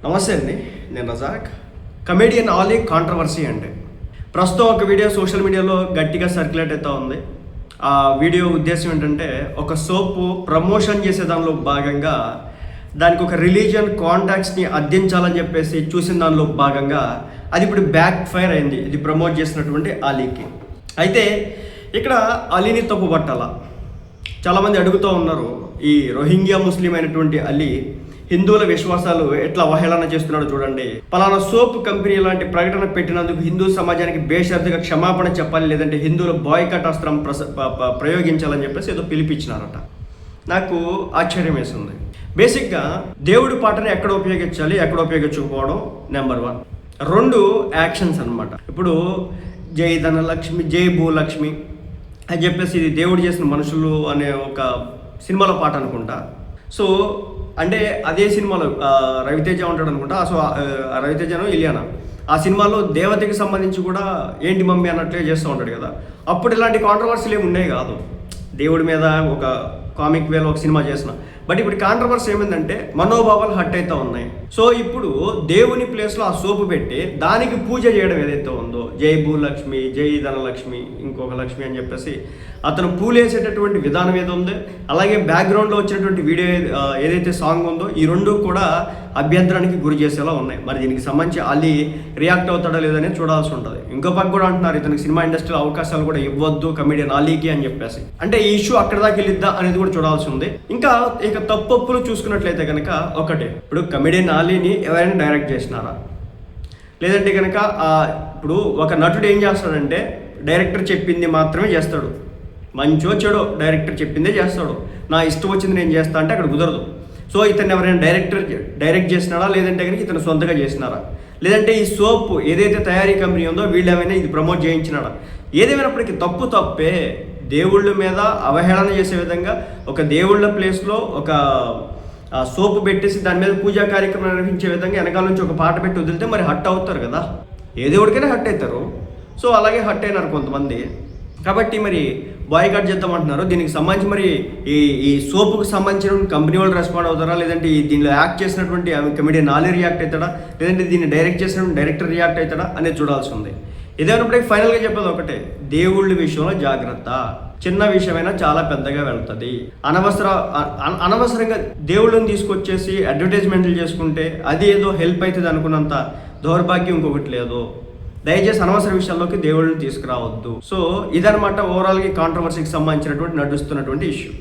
నమస్తే అండి, నేను రజాక్. కమెడియన్ ఆలీ కాంట్రవర్సీ అంటే ప్రస్తుతం ఒక వీడియో సోషల్ మీడియాలో గట్టిగా సర్క్యులేట్ అవుతూ ఉంది. ఆ వీడియో ఉద్దేశం ఏంటంటే, ఒక సోపు ప్రమోషన్ చేసే దానిలో భాగంగా దానికి ఒక రిలీజియన్ కాంటాక్ట్స్ని అందించాలని చెప్పేసి చూసిన దానిలో భాగంగా అది ఇప్పుడు బ్యాక్ ఫైర్ అయింది, ఇది ప్రమోట్ చేసినటువంటి అలీకి. అయితే ఇక్కడ అలీని తప్పుపట్టాల చాలామంది అడుగుతూ ఉన్నారు. ఈ రోహింగ్యా ముస్లిం అయినటువంటి అలీ హిందువుల విశ్వాసాలు ఎట్లా అవహేళన చేస్తున్నాడో చూడండి. పలానా సోప్ కంపెనీ లాంటి ప్రకటన పెట్టినందుకు హిందూ సమాజానికి బేషరతుగా క్షమాపణ చెప్పాలి, లేదంటే హిందువుల బాయ్కాట్ అస్త్రం ప్రయోగించాలని చెప్పేసి ఏదో పిలిపించినారట. నాకు ఆశ్చర్యం వేసింది. బేసిక్గా దేవుడి పాటని ఎక్కడ ఉపయోగించాలి, ఎక్కడ ఉపయోగించకపోవడం నెంబర్ 1. 2 యాక్షన్స్ అనమాట. ఇప్పుడు జై ధనలక్ష్మి, జై భూలక్ష్మి అని చెప్పేసి ఇది దేవుడు చేసిన మనుషులు అనే ఒక సినిమాలో పాట అనుకుంటా. సో అంటే అదే సినిమాలో రవితేజ ఉంటాడు అనుకుంటా. సో రవితేజను ఇలియానా ఆ సినిమాలో దేవతకి సంబంధించి కూడా ఏంటి మమ్మీ అన్నట్లే చేస్తూ ఉంటాడు కదా. అప్పుడు ఇలాంటి కాంట్రవర్సీలు ఏమి ఉన్నాయి కాదు. దేవుడి మీద ఒక కామిక్ వేలో ఒక సినిమా చేసిన. బట్ ఇప్పుడు కాంట్రవర్సీ ఏమైందంటే మనోభావాలు హట్ అవుతూ ఉన్నాయి. సో ఇప్పుడు దేవుని ప్లేస్లో ఆ సోపు పెట్టి దానికి పూజ చేయడం ఏదైతే ఉందో, జై భూలక్ష్మి, జై ధనలక్ష్మి, ఇంకొక లక్ష్మి అని చెప్పేసి అతను పూలేసేటటువంటి విధానం ఏదో ఉంది, అలాగే బ్యాక్గ్రౌండ్లో వచ్చినటువంటి వీడియో ఏదైతే సాంగ్ ఉందో, ఈ 2 కూడా అభ్యంతరానికి గురి చేసేలా ఉన్నాయి. మరి దీనికి సంబంధించి అలీ రియాక్ట్ అవుతాడో లేదని చూడాల్సి ఉంటుంది. ఇంకో పక్క కూడా అంటున్నారు ఇతనికి సినిమా ఇండస్ట్రీలో అవకాశాలు కూడా ఇవ్వద్దు కమెడియన్ అలీకి అని చెప్పేసి. అంటే ఈ ఇష్యూ అక్కడ దాకా వెళ్ళిద్దా అనేది కూడా చూడాల్సి ఉంది. ఇంకా ఇక తప్పులు చూసుకున్నట్లయితే కనుక ఒకటే, ఇప్పుడు కమెడియన్ అలీని ఎవరైనా డైరెక్ట్ చేసినారా, లేదంటే కనుక ఇప్పుడు ఒక నటుడు ఏం చేస్తాడంటే డైరెక్టర్ చెప్పింది మాత్రమే చేస్తాడు. మంచో చెడో డైరెక్టర్ చెప్పిందే చేస్తాడు. నా ఇష్టం వచ్చింది నేను చేస్తా అంటే అక్కడ కుదరదు. సో ఇతను ఎవరైనా డైరెక్ట్ చేసినాడా, లేదంటే కనుక ఇతను సొంతగా చేసినారా, లేదంటే ఈ సోప్ ఏదైతే తయారీ కంపెనీ ఉందో వీళ్ళు ఏమైనా ఇది ప్రమోట్ చేయించినాడా, ఏదేమైనప్పటికీ తప్పే. దేవుళ్ళ మీద అవహేళన చేసే విధంగా ఒక దేవుళ్ళ ప్లేస్లో ఒక సోపు పెట్టేసి దాని మీద పూజా కార్యక్రమం నిర్వహించే విధంగా వెనకాల నుంచి ఒక పాట పెట్టి వదిలితే మరి హట్ అవుతారు కదా. ఏ దేవుడికైనా హట్ అవుతారు. సో అలాగే హట్ అయినారు కొంతమంది. కాబట్టి మరి బాయ్కాట్ చేద్దామంటున్నారు. దీనికి సంబంధించి మరి ఈ సోపుకు సంబంధించిన కంపెనీ వాళ్ళు రెస్పాండ్ అవుతారా, లేదంటే దీనిలో యాక్ట్ చేసినటువంటి కమెడియన్ అలీ రియాక్ట్ అవుతాడా, లేదంటే దీన్ని డైరెక్ట్ చేసినటువంటి డైరెక్టర్ రియాక్ట్ అవుతాడా అనేది చూడాల్సి ఉంది. ఇదేమైనప్పటికీ ఫైనల్గా చెప్పేది ఒకటే, దేవుళ్ళ విషయంలో జాగ్రత్త. చిన్న విషయమైనా చాలా పెద్దగా వెళ్తుంది. అనవసరంగా దేవుళ్ళని తీసుకొచ్చేసి అడ్వర్టైజ్మెంట్లు చేసుకుంటే అది ఏదో హెల్ప్ అవుతుంది అనుకున్నంత దౌర్భాగ్యం ఇంకొకటి లేదు. దయచేసి అనవసర విషయాల్లోకి దేవుళ్ళని తీసుకురావద్దు. సో ఇదనమాట ఓవరాల్గా కాంట్రవర్సీకి సంబంధించినటువంటి నడుస్తున్నటువంటి ఇష్యూ.